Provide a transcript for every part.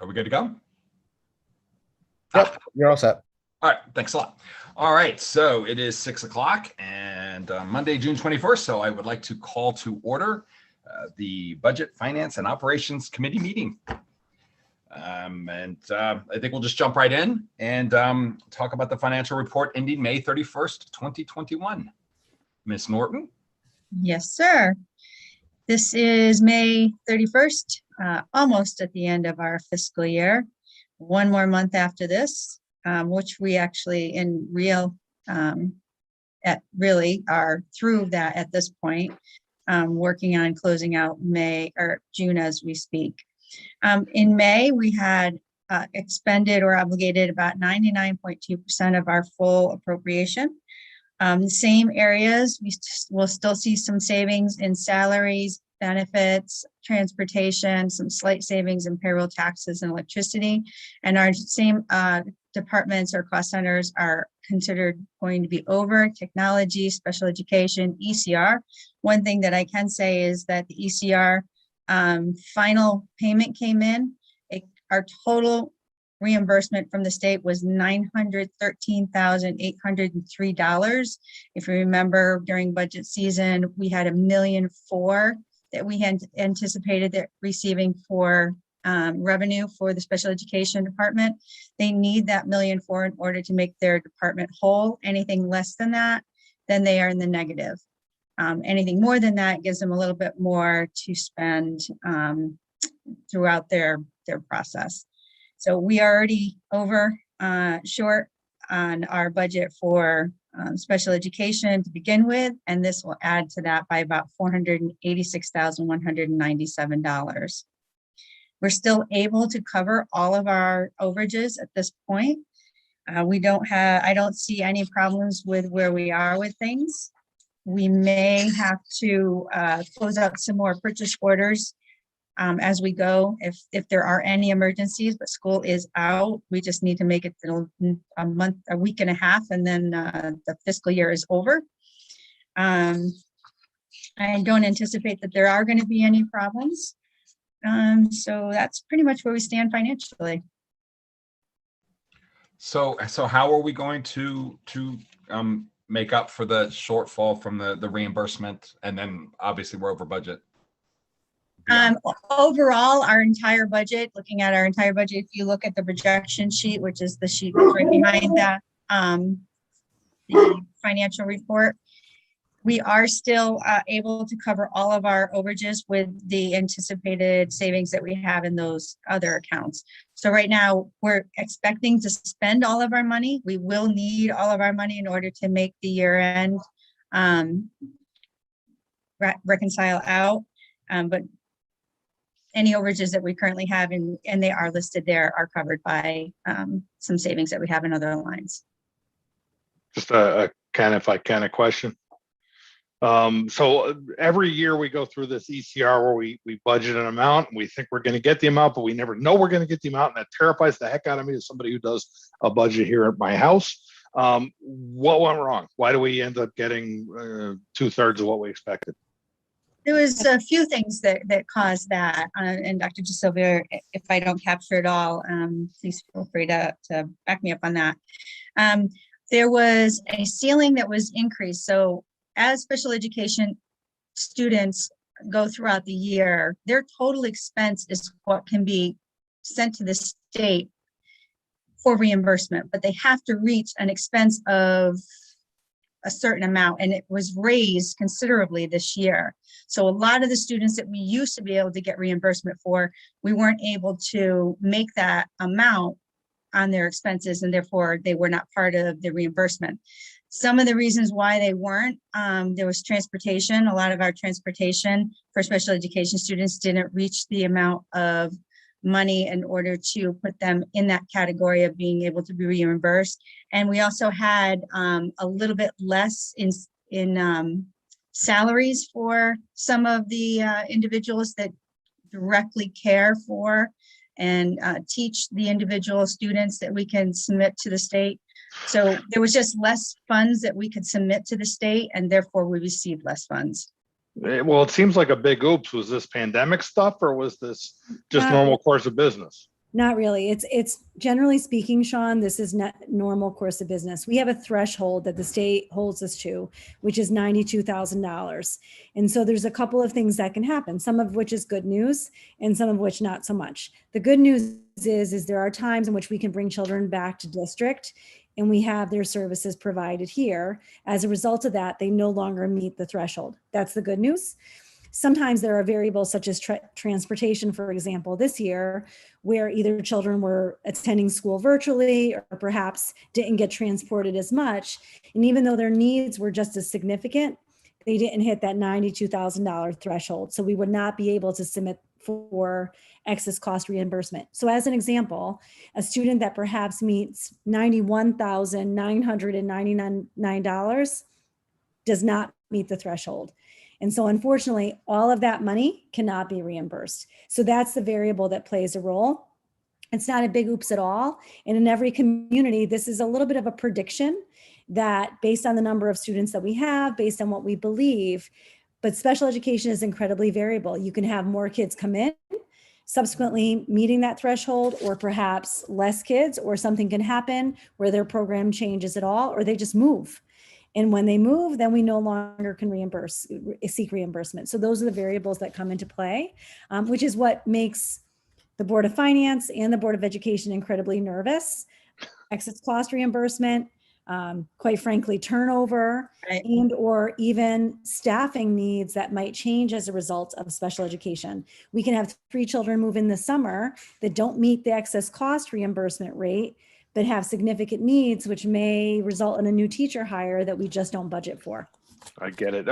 Are we good to go? Yep, you're all set. All right, thanks a lot. All right, so it is 6 o'clock and Monday, June 21st. So I would like to call to order the Budget, Finance, and Operations Committee meeting. I think we'll just jump right in and talk about the financial report ending May 31st, 2021. Ms. Norton? Yes, sir. This is May 31st, almost at the end of our fiscal year. One more month after this, which we actually in real, really are through that at this point, working on closing out May or June as we speak. In May, we had expended or obligated about 99.2% of our full appropriation. The same areas, we'll still see some savings in salaries, benefits, transportation, some slight savings in payroll taxes and electricity. And our same departments or cost centers are considered going to be over: technology, special education, ECR. One thing that I can say is that the ECR final payment came in. Our total reimbursement from the state was $913,803. If you remember, during budget season, we had $1.4 million that we had anticipated that receiving for revenue for the special education department. They need that $1.4 million in order to make their department whole. Anything less than that, then they are in the negative. Anything more than that gives them a little bit more to spend throughout their process. So we are already over short on our budget for special education to begin with, and this will add to that by about $486,197. We're still able to cover all of our overages at this point. I don't see any problems with where we are with things. We may have to close out some more purchase orders as we go if there are any emergencies, but school is out. We just need to make it a week and a half, and then the fiscal year is over. I don't anticipate that there are going to be any problems. So that's pretty much where we stand financially. So how are we going to make up for the shortfall from the reimbursement? And then obviously we're over budget. Overall, our entire budget, looking at our entire budget, if you look at the projection sheet, which is the sheet that's right behind that, the financial report, we are still able to cover all of our overages with the anticipated savings that we have in those other accounts. So right now we're expecting to spend all of our money. We will need all of our money in order to make the year end reconcile out. But any overages that we currently have, and they are listed there, are covered by some savings that we have in other lines. Just a kind of question. So every year we go through this ECR where we budget an amount and we think we're going to get the amount, but we never know we're going to get the amount, and that terrifies the heck out of me as somebody who does a budget here at my house. What went wrong? Why do we end up getting 2/3 of what we expected? There was a few things that caused that, and Dr. DeSilva, if I don't capture it all, please feel free to back me up on that. There was a ceiling that was increased. So as special education students go throughout the year, their total expense is what can be sent to the state for reimbursement, but they have to reach an expense of a certain amount, and it was raised considerably this year. So a lot of the students that we used to be able to get reimbursement for, we weren't able to make that amount on their expenses, and therefore they were not part of the reimbursement. Some of the reasons why they weren't, there was transportation. A lot of our transportation for special education students didn't reach the amount of money in order to put them in that category of being able to be reimbursed. And we also had a little bit less in salaries for some of the individuals that directly care for and teach the individual students that we can submit to the state. So there was just less funds that we could submit to the state, and therefore we received less funds. Well, it seems like a big oops. Was this pandemic stuff or was this just Not normal course of business? Not really. It's generally speaking, Sean, this is not normal course of business. We have a threshold that the state holds us to, which is $92,000. And so there's a couple of things that can happen, some of which is good news and some of which not so much. The good news is there are times in which we can bring children back to district and we have their services provided here. As a result of that, they no longer meet the threshold. That's the good news. Sometimes there are variables such as transportation, for example, this year, where either children were attending school virtually or perhaps didn't get transported as much. And even though their needs were just as significant, they didn't hit that $92,000 threshold. So we would not be able to submit for excess cost reimbursement. So as an example, a student that perhaps meets $91,999 does not meet the threshold. And so unfortunately, all of that money cannot be reimbursed. So that's the variable that plays a role. It's not a big oops at all. And in every community, this is a little bit of a prediction that based on the number of students that we have, based on what we believe, but special education is incredibly variable. You can have more kids come in, subsequently meeting that threshold, or perhaps less kids, or something can happen where their program changes at all, or they just move. And when they move, then we no longer can seek reimbursement. So those are the variables that come into play, which is what makes the Board of Finance and the Board of Education incredibly nervous. Excess cost reimbursement, quite frankly, turnover, Right. and or even staffing needs that might change as a result of special education. We can have 3 children move in the summer that don't meet the excess cost reimbursement rate, but have significant needs, which may result in a new teacher hire that we just don't budget for. I get it.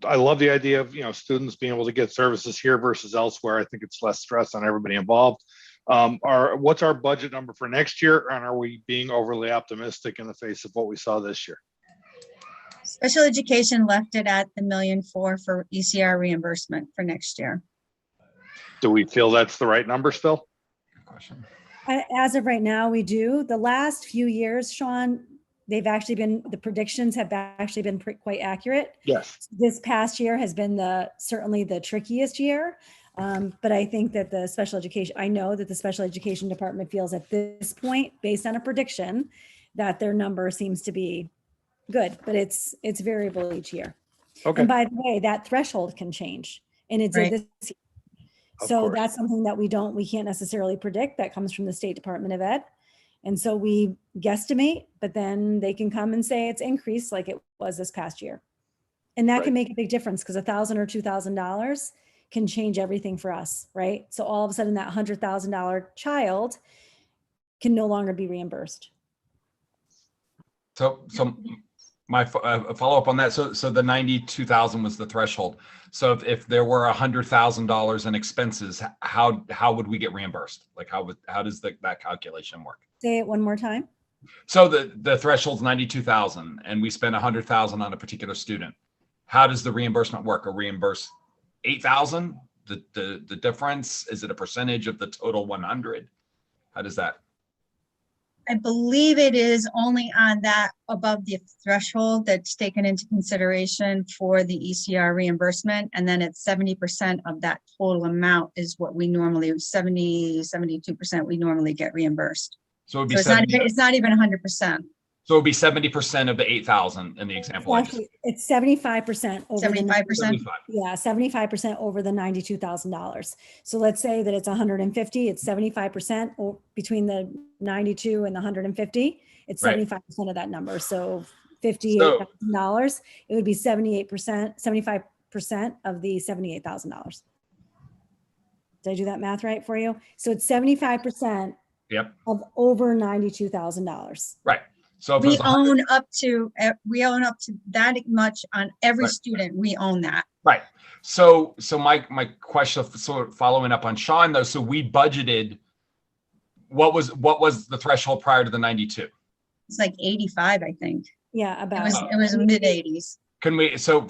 I love the idea of, students being able to get services here versus elsewhere. I think it's less stress on everybody involved. What's our budget number for next year? And are we being overly optimistic in the face of what we saw this year? Special education left it at the $1.4 million for ECR reimbursement for next year. Do we feel that's the right number still? Good question. As of right now, we do. The last few years, Sean, the predictions have actually been quite accurate. Yes. This past year has been certainly the trickiest year. But I think that I know that the special education department feels at this point, based on a prediction, that their number seems to be good, but it's variable each year. Okay. And by the way, that threshold can change, and it did Right. this year. Of So course. that's something that we can't necessarily predict. That comes from the State Department of Ed. And so we guesstimate, but then they can come and say it's increased like it was this past year. And that can make a big difference because $1,000 or $2,000 can change everything for us, right? So all of a sudden that $100,000 child can no longer be reimbursed. So my follow up on that. So the 92,000 was the threshold. So if there were $100,000 in expenses, how would we get reimbursed? Like how does that calculation work? Say it one more time. So the threshold's 92,000 and we spend 100,000 on a particular student. How does the reimbursement work? Or reimburse 8,000? The difference, is it a percentage of the total 100? How does that? I believe it is only on that above the threshold that's taken into consideration for the ECR reimbursement. And then it's 70% of that total amount is what we normally, 72% we normally get reimbursed. So it'd be So it's not even 100%. So it'd be 70% of the 8,000 in the example. Actually, it's 75% over 75%. 75. Yeah, 75% over the $92,000. So let's say that it's 150, it's 75% between the 92 and the 150. It's Right. 75% of that number. So $58,000, it would be 75% of the $78,000. Did I do that math right for you? So it's 75% Yep. of over $92,000. Right. So if We it's 100 own up to that much on every Right. student. We own that. right. So my question, sort of following up on Sean though, so we budgeted, what was the threshold prior to the 92? It's like 85, I think. Yeah, It about. was mid 80s. Can we, so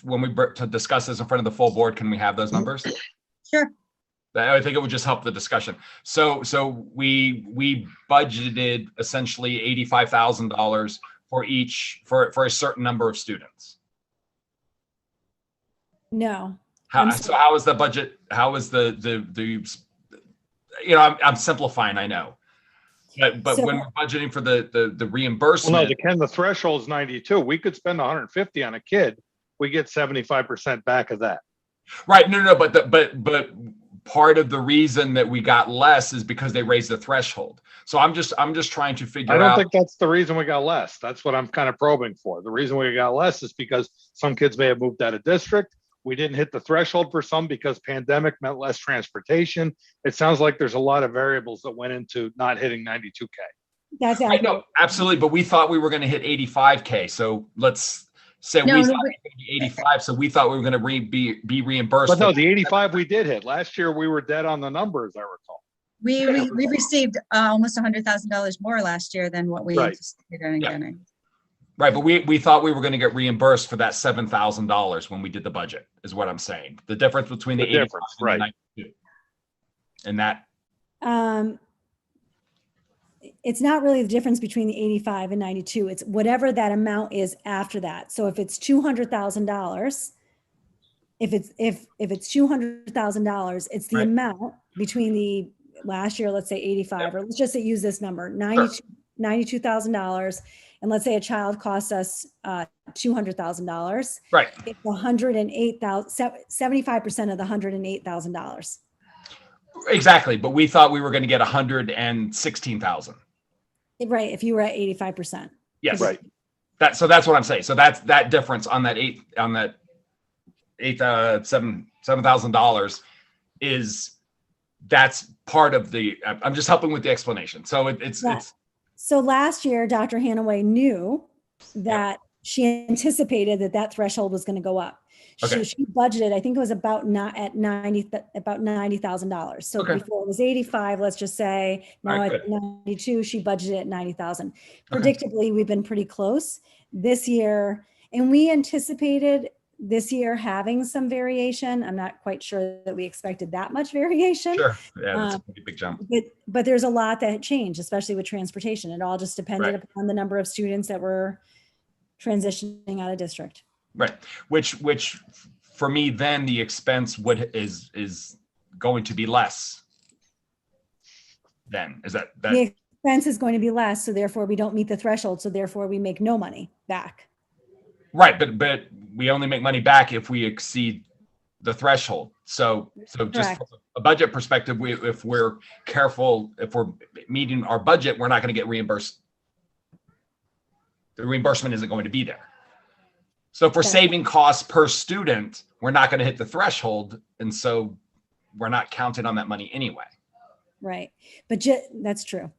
when we to discuss this in front of the full board, can we have those numbers? Sure. I think it would just help the discussion. So we budgeted essentially $85,000 for a certain number of students. No. How, I'm so how is the budget? How is the I'm simplifying, I know. But So- when we're budgeting for the Well, reimbursement, no, the threshold's 92. We could spend 150 on a kid. We get 75% back of that. right? No, but part of the reason that we got less is because they raised the threshold. So I'm just trying to figure I don't out. think that's the reason we got less. That's what I'm kind of probing for. The reason we got less is because some kids may have moved out of district. We didn't hit the threshold for some because pandemic meant less transportation. It sounds like there's a lot of variables that went into not hitting 92K. That's I accurate. know, absolutely, but we thought we were going to hit 85K. So let's say No, we no, thought it was going to be 85. So we thought we were going to be reimbursed. But no, for the 85 we did hit. Last year we were dead on the numbers, I recall. We received almost $100,000 more last year than what we Right. anticipated on Yeah. getting. Right, but we thought we were going to get reimbursed for that $7,000 when we did the budget, is what I'm saying. The difference between the The 85 difference, and the right. 92. And that, It's not really the difference between the 85 and 92. It's whatever that amount is after that. So if it's $200,000, if it's $200,000, it's the Right. amount between the last year, let's say 85, or let's just say use this number, $92,000. And let's say a child costs us $200,000. right, It's 108,000, 75% of the $108,000. exactly. But we thought we were going to get 116,000. Right, if you were at 85%. Yes. Right. So that's what I'm saying. So that's that difference on that $7,000 that's part of the, I'm just helping with the explanation. So it's Yeah. So last year, Dr. Hanaway knew that she anticipated that threshold was going to go up. Okay. She budgeted, I think it was about $90,000. So Okay. before it was 85, let's just say, now All right, at 92, she budgeted at 90,000. Okay. Predictably, we've been pretty close this year, and we anticipated this year having some variation. I'm not quite sure that we expected that much variation. sure. Yeah, that's a pretty big jump. But there's a lot that changed, especially with transportation. It all just depended Right. upon the number of students that were transitioning out of district. Right. Which for me, then the expense is going to be less. Then is that The expense is going to be less, so therefore we don't meet the threshold, so therefore we make no money back. right? But we only make money back if we exceed the threshold. So just Correct. from a budget perspective, if we're careful, if we're meeting our budget, we're not going to get reimbursed. The reimbursement isn't going to be there. So if we're Okay. saving costs per student, we're not going to hit the threshold, and so we're not counting on that money anyway. Right. But that's true.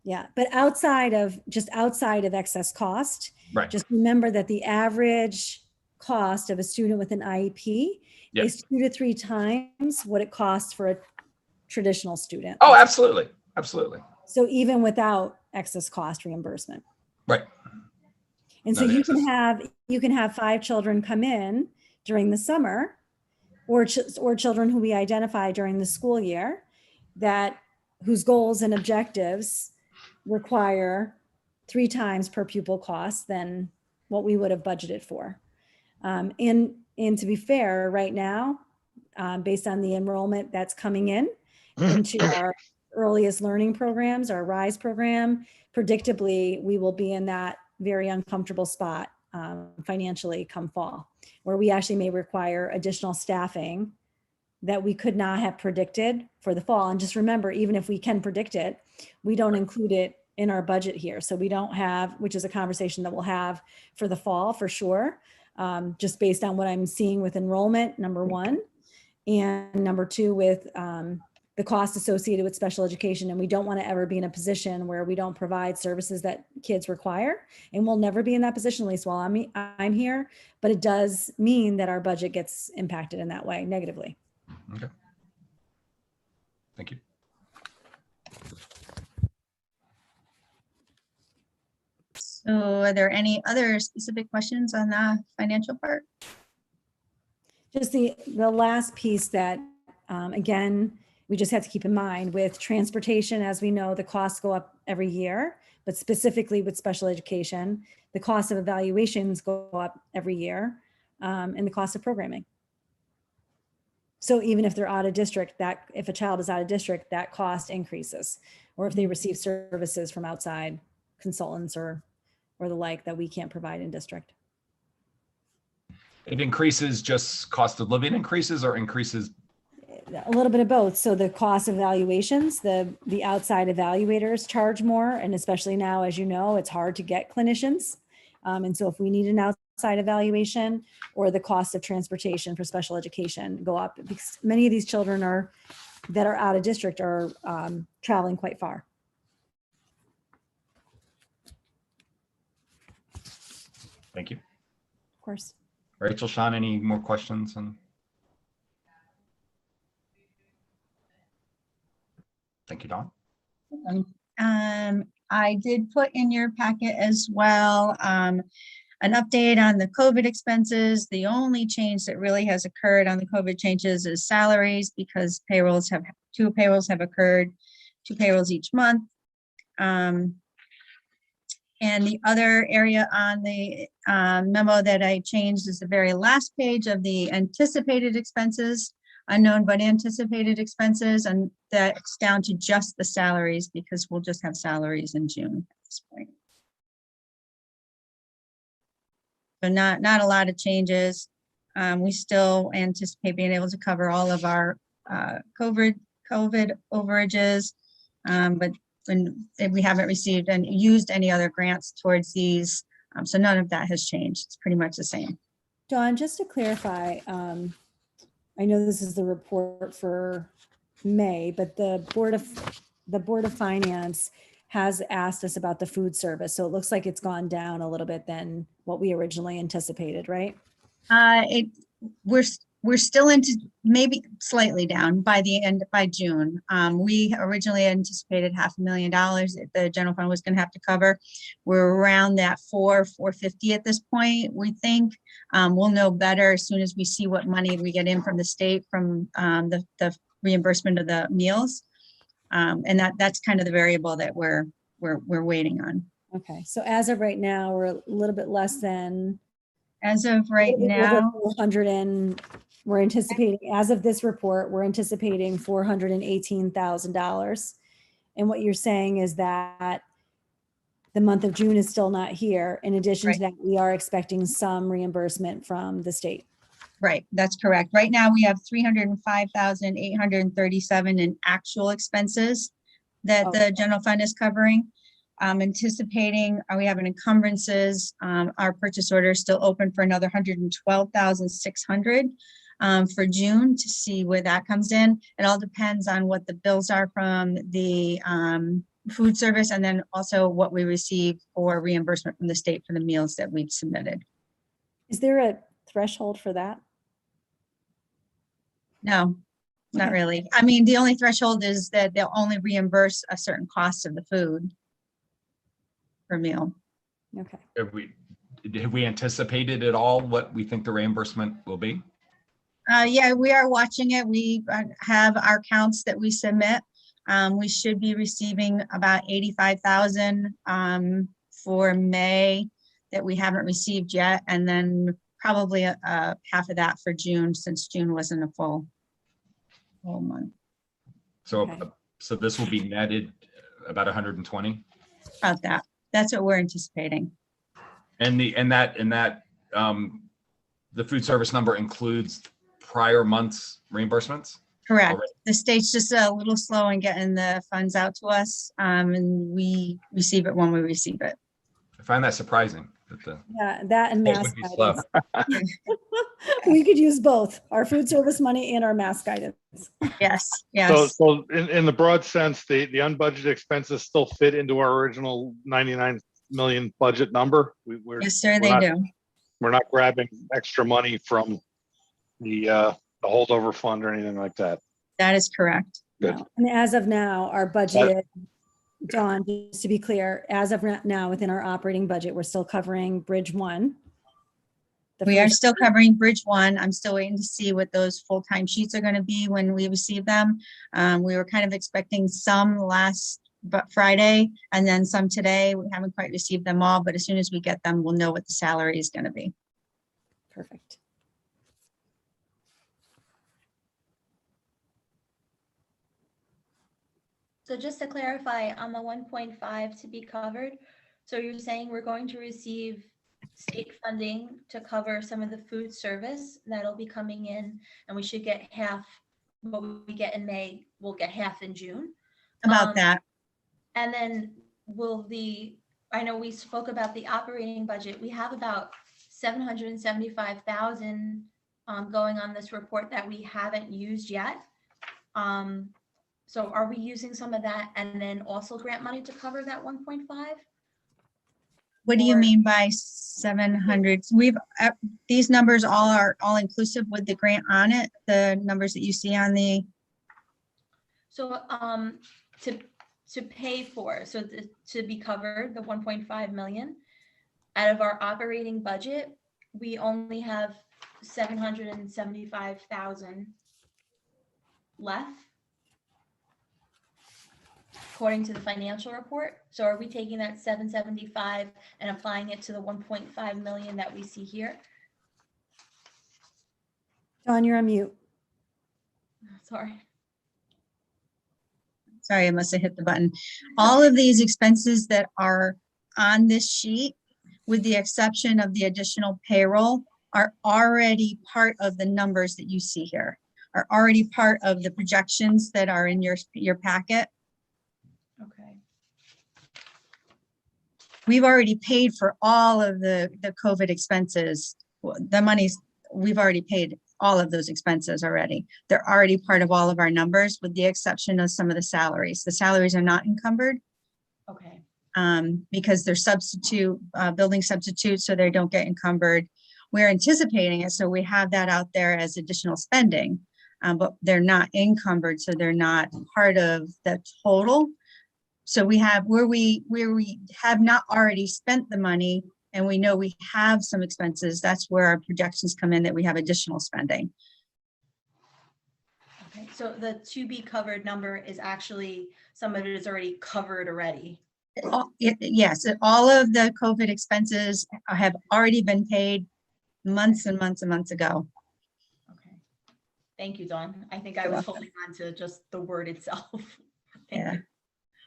Yeah. But outside of excess cost, Right. just remember that the average cost of a student with an IEP Yeah. is 2 to 3 times what it costs for a traditional student. Oh, absolutely. Absolutely. So even without excess cost reimbursement. Right. And so No, you yes. can have 5 children come in during the summer, or children who we identify during the school year whose goals and objectives require 3 times per pupil cost than what we would have budgeted for. And to be fair, right now, based on the enrollment that's coming into our earliest learning programs, our RISE program, predictably, we will be in that very uncomfortable spot financially come fall, where we actually may require additional staffing that we could not have predicted for the fall. And just remember, even if we can predict it, we don't include it in our budget here. So we don't have, which is a conversation that we'll have for the fall for sure, just based on what I'm seeing with enrollment, number one, and number two, with the cost associated with special education. And we don't want to ever be in a position where we don't provide services that kids require. And we'll never be in that position, at least while I'm here. But it does mean that our budget gets impacted in that way negatively. Okay. Thank you. So are there any other specific questions on the financial part? Just the last piece that, again, we just have to keep in mind with transportation, as we know, the costs go up every year, but specifically with special education, the cost of evaluations go up every year, and the cost of programming. So even if they're out of district, that if a child is out of district, that cost increases. Or if they receive services from outside consultants or the like that we can't provide in district. It increases just cost of living increases or increases? A little bit of both. So the cost of evaluations, the outside evaluators charge more. And especially now, as you know, it's hard to get clinicians. And so if we need an outside evaluation, or the cost of transportation for special education go up, because many of these children that are out of district are traveling quite far. Thank you. Of course. Rachel, Sean, any more questions? Thank you, Dawn. I did put in your packet as well, an update on the COVID expenses. The only change that really has occurred on the COVID changes is salaries, because two payrolls have occurred, 2 payrolls each month. And the other area on the memo that I changed is the very last page of the anticipated expenses, unknown but anticipated expenses, and that's down to just the salaries, because we'll just have salaries in June at this point. So not a lot of changes. We still anticipate being able to cover all of our COVID overages, but we haven't received and used any other grants towards these. So none of that has changed. It's pretty much the same. Dawn, just to clarify, I know this is the report for May, but the Board of Finance has asked us about the food service. So it looks like it's gone down a little bit than what we originally anticipated, right? We're still into maybe slightly down by June. We originally anticipated $500,000 that the general fund was going to have to cover. We're around that $450 at this point. We think we'll know better as soon as we see what money we get in from the state from the reimbursement of the meals, and that's kind of the variable that we're waiting on. Okay, so as of right now, we're a little bit less than. As of right now, 400 and we're anticipating, as of this report, we're anticipating $418,000. And what you're saying is that the month of June is still not here. In addition to that, we are expecting some reimbursement from the state. Right, that's correct. Right now we have $305,837 in actual expenses that the general fund is covering. Anticipating we have an encumbrances. Our purchase order is still open for another $112,600 for June, to see where that comes in. It all depends on what the bills are from the food service, and then also what we receive for reimbursement from the state for the meals that we've submitted. Is there a threshold for that? No, not really. I mean, the only threshold is that they'll only reimburse a certain cost of the food per meal. Okay. Have we anticipated at all what we think the reimbursement will be? Yeah, we are watching it. We have our counts that we submit. We should be receiving about 85,000 for May that we haven't received yet, and then probably half of that for June, since June wasn't a full month. So, Okay. So this will be netted about 120. About that. That's what we're anticipating. And the food service number includes prior months reimbursements? Correct. Already. The state's just a little slow in getting the funds out to us, and we receive it when we receive it. I find that surprising. Yeah, that and It mass would be slow. guidance. We could use both our food service money and our mass guidance. Yes, yes. So in the broad sense, the unbudgeted expenses still fit into our original 99 million budget number. Yes, sir, they do. We're not grabbing extra money from the holdover fund or anything like that. That is correct. Good. No. And as of now, our budgeted, Dawn, just to be clear, as of now, within our operating budget, we're still covering Bridge 1. We are still covering Bridge 1. I'm still waiting to see what those full-time sheets are going to be when we receive them. We were kind of expecting some last Friday and then some today. We haven't quite received them all, but as soon as we get them, we'll know what the salary is going to be. Perfect. So just to clarify on the 1.5 to be covered, so you're saying we're going to receive state funding to cover some of the food service that'll be coming in, and we should get half what we get in May, we'll get half in June. About that. And then I know we spoke about the operating budget. We have about 775,000 going on this report that we haven't used yet. So are we using some of that and then also grant money to cover that 1.5? What do you Or- mean by 700? These numbers are all inclusive with the grant on it, the numbers that you see on the, So to pay for, to be covered, the 1.5 million, out of our operating budget, we only have 775,000 left, according to the financial report. So are we taking that 775 and applying it to the 1.5 million that we see here? Dawn, you're on mute. Sorry. sorry, I must have hit the button. All of these expenses that are on this sheet, with the exception of the additional payroll, are already part of the numbers that you see here, are already part of the projections that are in your packet. Okay. We've already paid for all of the COVID expenses. The money's, we've already paid all of those expenses already. They're already part of all of our numbers, with the exception of some of the salaries. The salaries are not encumbered Okay. because they're building substitutes, so they don't get encumbered. We're anticipating it, so we have that out there as additional spending, but they're not encumbered, so they're not part of the total. So we have where we have not already spent the money and we know we have some expenses, that's where our projections come in that we have additional spending. Okay. So the to be covered number is actually, some of it is already covered already. Yes, all of the COVID expenses have already been paid months and months and months ago. Okay. Thank you, Dawn. I think I was holding on to just the word itself. Thank Yeah. you.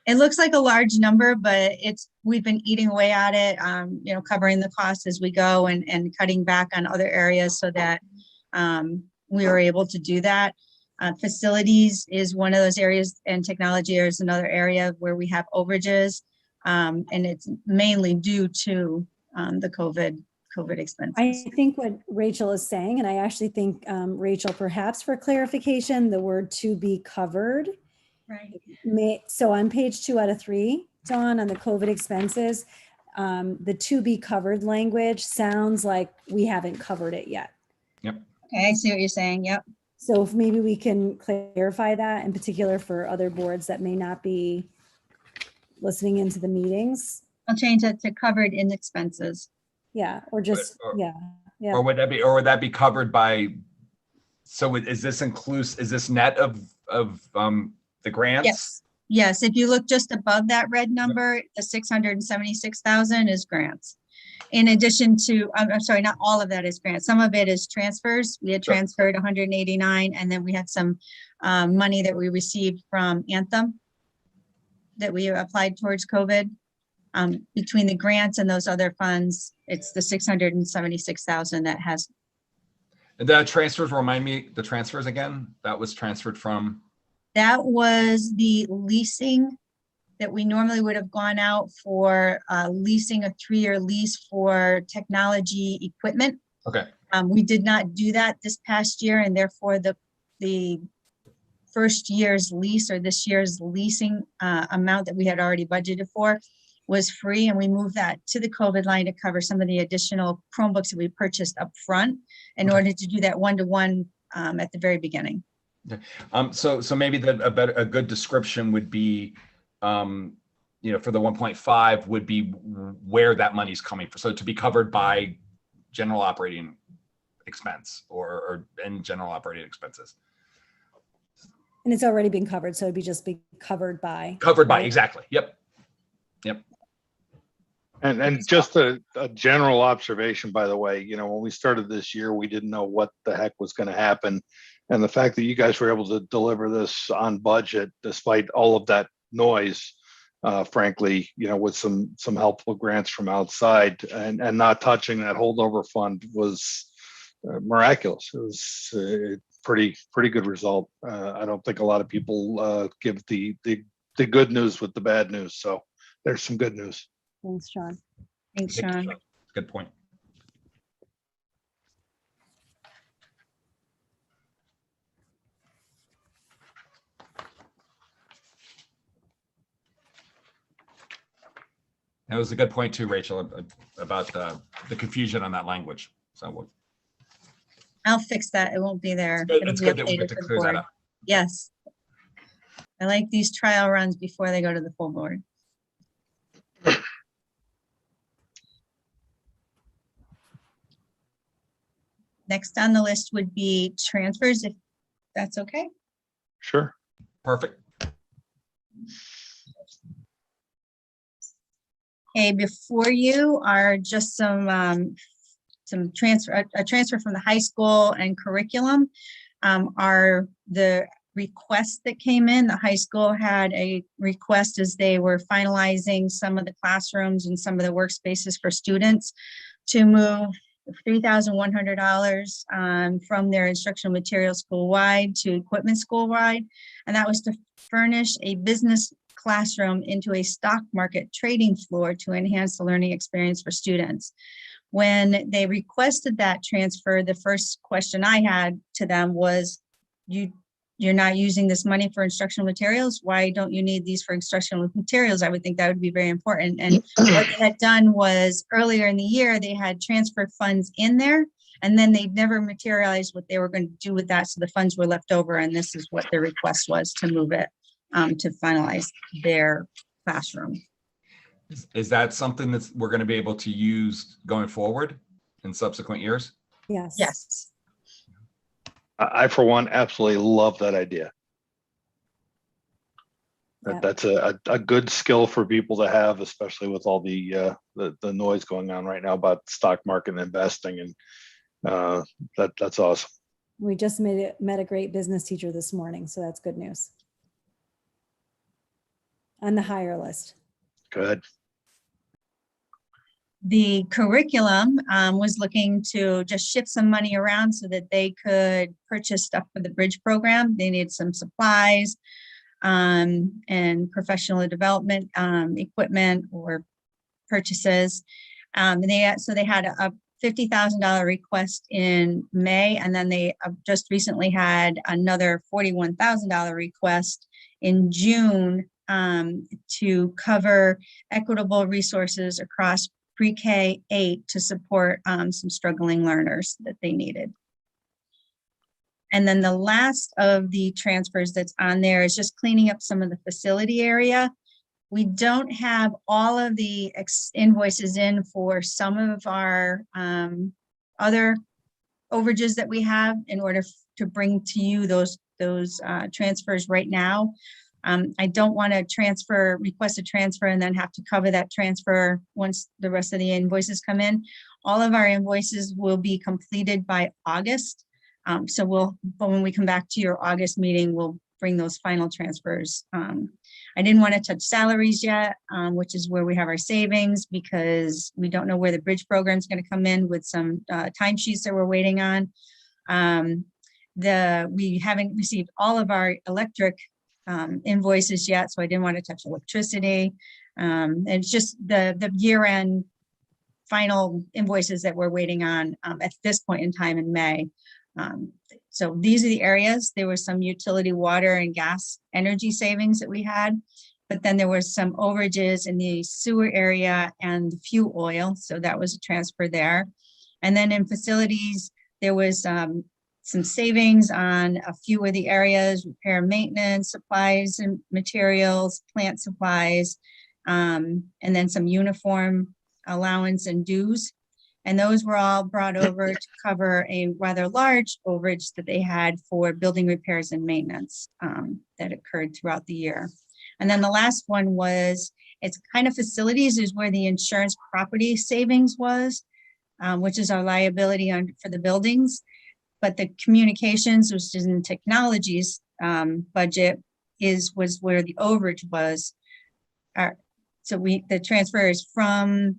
It looks like a large number, but we've been eating away at it, covering the costs as we go and cutting back on other areas so that we were able to do that. Facilities is one of those areas, and technology is another area where we have overages. And it's mainly due to the COVID expenses. I think what Rachel is saying, and I actually think, Rachel, perhaps for clarification, the word to be covered. Right. So on page 2 out of 3, Dawn, on the COVID expenses, the to be covered language sounds like we haven't covered it yet. Okay, I see what you're saying. Yep. So if maybe we can clarify that, in particular for other boards that may not be listening into the meetings. I'll change it to covered in expenses. Yeah, or just, yeah. Or would that be covered by, so is this net of the grants? Yes. Yes. If you look just above that red number, the 676,000 is grants. In addition to, I'm sorry, not all of that is grants. Some of it is transfers. We had Sure. transferred 189, and then we had some money that we received from Anthem that we applied towards COVID. Between the grants and those other funds, it's the 676,000 that has. And the transfers, remind me the transfers again, that was transferred from? That was the leasing that we normally would have gone out for leasing a 3-year lease for technology equipment. Okay. We did not do that this past year, and therefore the first year's lease, or this year's leasing amount that we had already budgeted for, was free, and we moved that to the COVID line to cover some of the additional Chromebooks that we purchased up front in order to do that one-to-one at the very beginning. Okay. So maybe a good description would be, for the 1.5 would be where that money's coming from. So to be covered by general operating expense or general operating expenses. And it's already been covered, so it'd be just be covered by. Covered by, right? exactly. Yep. And just a general observation, by the way, when we started this year, we didn't know what the heck was going to happen. And the fact that you guys were able to deliver this on budget, despite all of that noise. Frankly, with some helpful grants from outside, and not touching that holdover fund was miraculous. It was a pretty good result. I don't think a lot of people give the good news with the bad news. So there's some good news. Thanks, Sean. Thanks, Sean. Good point. That was a good point too, Rachel, about the confusion on that language. So I'll fix that. It won't be there. it's It'll good be that we updated get to for the clear that board. up. Yes. I like these trial runs before they go to the full board. Next on the list would be transfers, if that's okay. Sure. Perfect. Okay, before you are just some transfer, a transfer from the high school and curriculum are the requests that came in. The high school had a request as they were finalizing some of the classrooms and some of the workspaces for students to move $3,100 from their instructional materials school-wide to equipment school-wide. And that was to furnish a business classroom into a stock market trading floor to enhance the learning experience for students. When they requested that transfer, the first question I had to them was, you're not using this money for instructional materials? Why don't you need these for instructional materials? I would think that would be very important. And what they had done was earlier in the year, they had transferred funds in there, and then they never materialized what they were going to do with that. So the funds were left over, and this is what the request was, to move it to finalize their classroom. Is that something that we're going to be able to use going forward in subsequent years? Yes. Yes. I, for one, absolutely love that idea. Yeah. That's a good skill for people to have, especially with all the noise going on right now about stock market and investing, and that's awesome. We just met a great business teacher this morning, so that's good news. On the hire list. Good. The curriculum was looking to just shift some money around so that they could purchase stuff for the bridge program. They needed some supplies and professional development equipment or purchases. So they had a $50,000 request in May, and then they just recently had another $41,000 request in June to cover equitable resources across pre-K 8 to support some struggling learners that they needed. And then the last of the transfers that's on there is just cleaning up some of the facility area. We don't have all of the invoices in for some of our other overages that we have in order to bring to you those transfers right now. I don't want to request a transfer and then have to cover that transfer once the rest of the invoices come in. All of our invoices will be completed by August. So when we come back to your August meeting, we'll bring those final transfers. I didn't want to touch salaries yet, which is where we have our savings, because we don't know where the bridge program is going to come in with some timesheets that we're waiting on. We haven't received all of our electric invoices yet, so I didn't want to touch electricity. And it's just the year-end final invoices that we're waiting on at this point in time in May. So these are the areas. There was some utility, water, and gas energy savings that we had, but then there was some overages in the sewer area and the fuel oil, so that was a transfer there. And then in facilities, there was some savings on a few of the areas: repair and maintenance, supplies and materials, plant supplies, and then some uniform allowance and dues. And those were all brought over to cover a rather large overage that they had for building repairs and maintenance that occurred throughout the year. And then the last one was, it's kind of facilities is where the insurance property savings was, which is our liability for the buildings. But the communications, which is in technologies budget, was where the overage was. So the transfer is from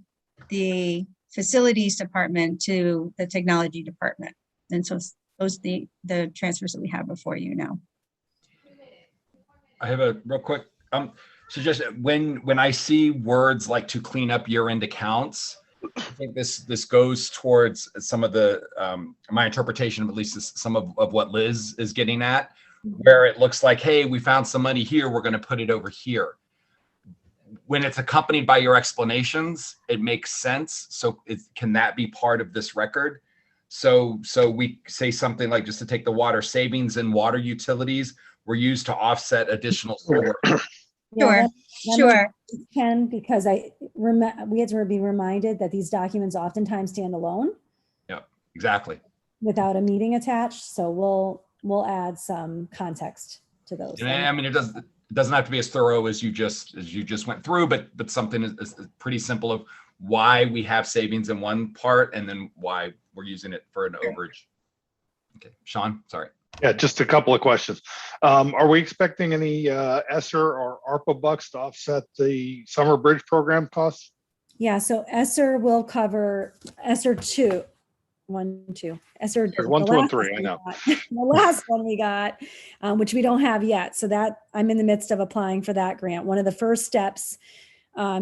the facilities department to the technology department. And so those are the transfers that we have before you now. I have a real quick, so just when I see words like to clean up year-end accounts, I think this goes towards some of the, my interpretation of at least some of what Liz is getting at, where it looks like, hey, we found some money here, we're going to put it over here. When it's accompanied by your explanations, it makes sense. So can that be part of this record? So we say something like, just to take the water, savings and water utilities were used to offset additional sewer. Sure, sure. Ken, because we had to be reminded that these documents oftentimes stand alone Yeah, exactly. without a meeting attached. So we'll add some context to those. And I mean, it doesn't have to be as thorough as you just went through, but something is pretty simple of why we have savings in one part and then why we're using it for an overage. Okay, Sean, sorry. Yeah, just a couple of questions. Are we expecting any ESSER or ARPA bucks to offset the summer bridge program costs? Yeah, so ESSER will cover ESSER 2. 1, 2. ESSER There's 1, 2, and 3, I know. The last one we got, which we don't have yet. So that I'm in the midst of applying for that grant. One of the first steps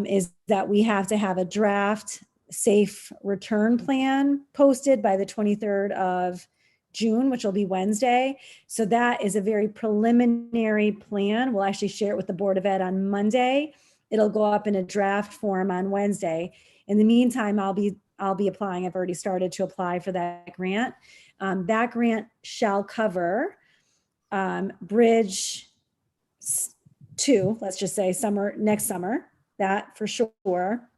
is that we have to have a draft safe return plan posted by the 23rd of June, which will be Wednesday. So that is a very preliminary plan. We'll actually share it with the Board of Ed on Monday. It'll go up in a draft form on Wednesday. In the meantime, I'll be applying. I've already started to apply for that grant. That grant shall cover Bridge 2, let's just say next summer, that for sure.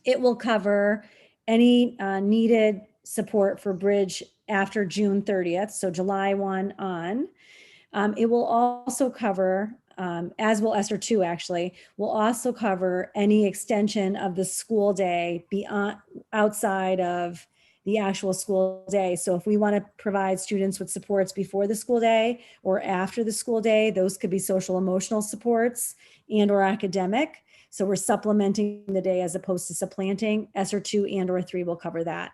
It will cover any needed support for Bridge after June 30th, so July 1 on. It will also cover, as will ESSER 2 actually, will also cover any extension of the school day beyond outside of the actual school day. So if we want to provide students with supports before the school day or after the school day, those could be social emotional supports and or academic. So we're supplementing the day as opposed to supplanting. ESSER 2 and or 3 will cover that.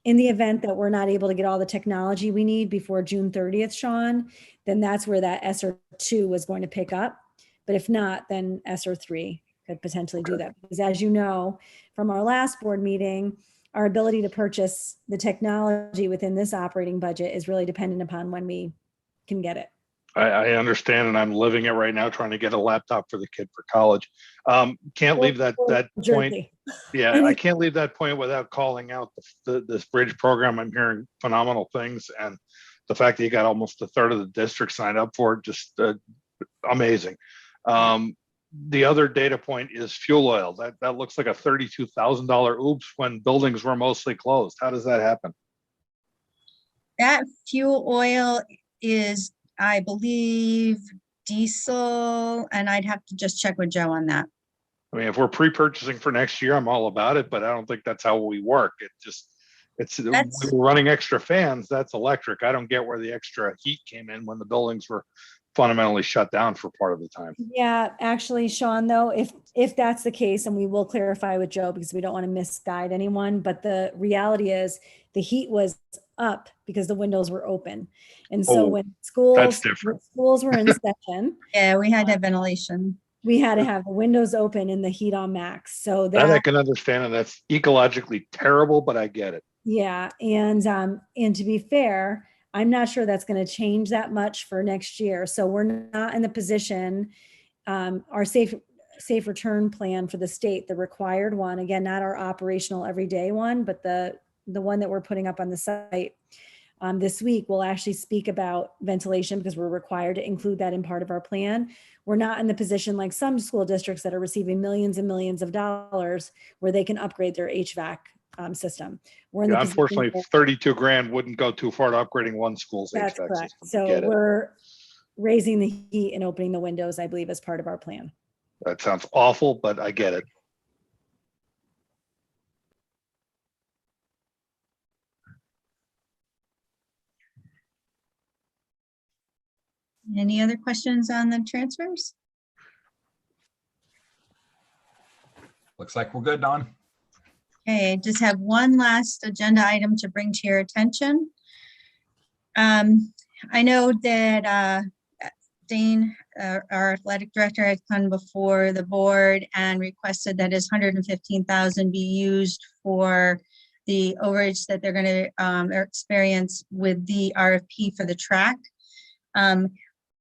In the event that we're not able to get all the technology we need before June 30th, Sean, then that's where that ESSER 2 was going to pick up. But if not, then ESSER 3 could potentially do that. Because as you know, from our last board meeting, our ability to purchase the technology within this operating budget is really dependent upon when we can get it. I understand, and I'm living it right now, trying to get a laptop for the kid for college. Can't leave that point. Yeah, I can't leave that point without calling out this bridge program. I'm hearing phenomenal things, and the fact that you got almost a third of the district signed up for it, just amazing. The other data point is fuel oil. That looks like a $32,000 oops when buildings were mostly closed. How does that happen? That fuel oil is, I believe, diesel, and I'd have to just check with Joe on that. I mean, if we're pre-purchasing for next year, I'm all about it, but I don't think that's how we work. We were running extra fans, that's electric. I don't get where the extra heat came in when the buildings were fundamentally shut down for part of the time. Yeah, actually, Sean, though, if that's the case, and we will clarify with Joe because we don't want to misguide anyone, but the reality is the heat was up because the windows were open. And so when schools were in session, yeah, we had to have ventilation. We had to have the windows open and the heat on max. So that I can understand, and that's ecologically terrible, but I get it. Yeah, and to be fair, I'm not sure that's going to change that much for next year. So we're not in the position, our safe return plan for the state, the required one, again, not our operational everyday one, but the one that we're putting up on the site this week will actually speak about ventilation because we're required to include that in part of our plan. We're not in the position like some school districts that are receiving millions and millions of dollars where they can upgrade their HVAC system. We're in the unfortunately, 32 grand wouldn't go too far to upgrading one school's that's HVAC correct. system. So we're raising the heat and opening the windows, I believe, as part of our plan. That sounds awful, but I get it. Any other questions on the transfers? Looks like we're good, Don. Okay, just have one last agenda item to bring to your attention. I know that Dane, our athletic director, had come before the board and requested that his $115,000 be used for the overage that they're going to experience with the RFP for the track.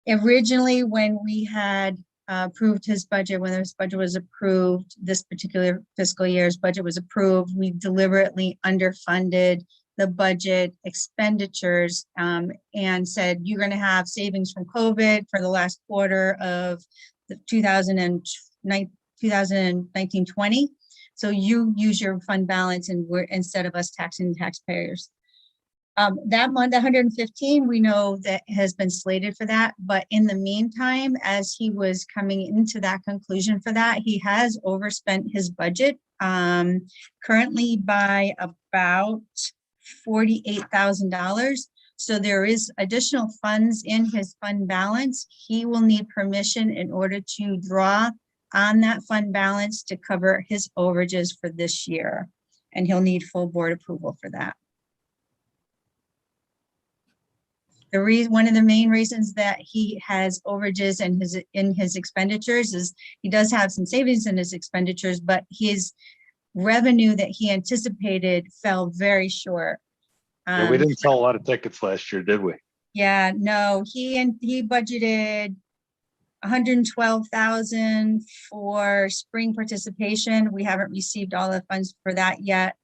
Originally, when we had approved his budget, when his budget was approved, this particular fiscal year's budget was approved, we deliberately underfunded the budget expenditures and said, you're going to have savings from COVID for the last quarter of the 2019-20. So you use your fund balance and we're, instead of us taxing taxpayers. That month, 115, we know that has been slated for that. But in the meantime, as he was coming into that conclusion for that, he has overspent his budget currently by about $48,000. So there is additional funds in his fund balance. He will need permission in order to draw on that fund balance to cover his overages for this year. And he'll need full board approval for that. One of the main reasons that he has overages in his expenditures is he does have some savings in his expenditures, but his revenue that he anticipated fell very short. Yeah, we didn't sell a lot of tickets last year, did we? Yeah, no, he budgeted 112,000 for spring participation. We haven't received all the funds for that yet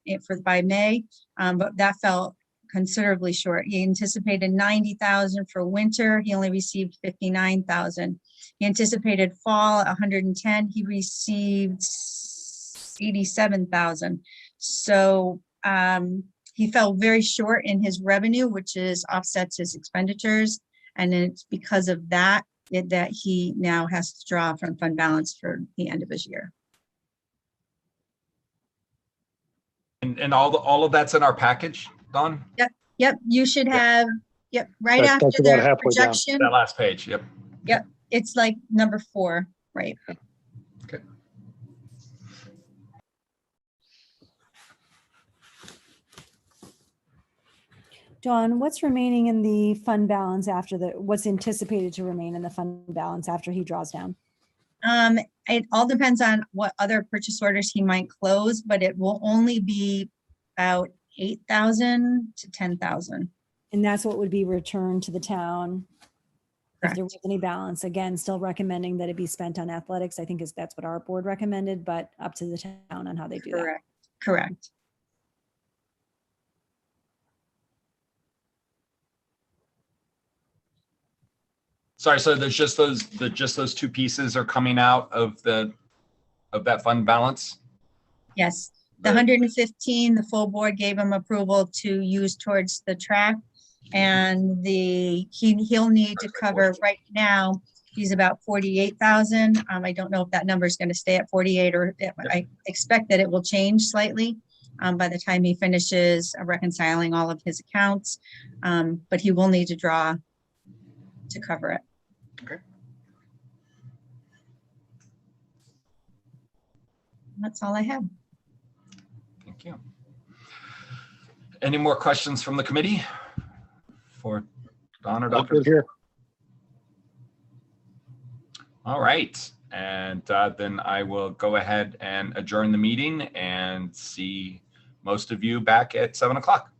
by May, but that fell considerably short. He anticipated 90,000 for winter. He only received 59,000. He anticipated fall 110. He received 87,000. So he fell very short in his revenue, which offsets his expenditures. And it's because of that that he now has to draw from fund balance for the end of his year. And all of that's in our package, Don? Yep, you should have, right That's after about the halfway down. projection. That last page, yep. Yep, it's like number 4, right? Okay. Dawn, what's remaining in the fund balance after what's anticipated to remain in the fund balance after he draws down? It all depends on what other purchase orders he might close, but it will only be about 8,000 to 10,000. And that's what would be returned to the town if there Correct. was any balance. Again, still recommending that it be spent on athletics. I think that's what our board recommended, but up to the town on how they do that. Correct. Correct. Sorry, so there's just those two pieces are coming out of that fund balance? Yes, the 115, the full board gave him approval to use towards the track, and he'll need to cover right now. He's about 48,000. I don't know if that number is going to stay at 48, or I expect that it will change slightly by the time he finishes reconciling all of his accounts. But he will need to draw to cover it. Okay. That's all I have. Thank you. Any more questions from the committee for Don or All Dr.? good here. All right, and then I will go ahead and adjourn the meeting and see most of you back at 7 o'clock.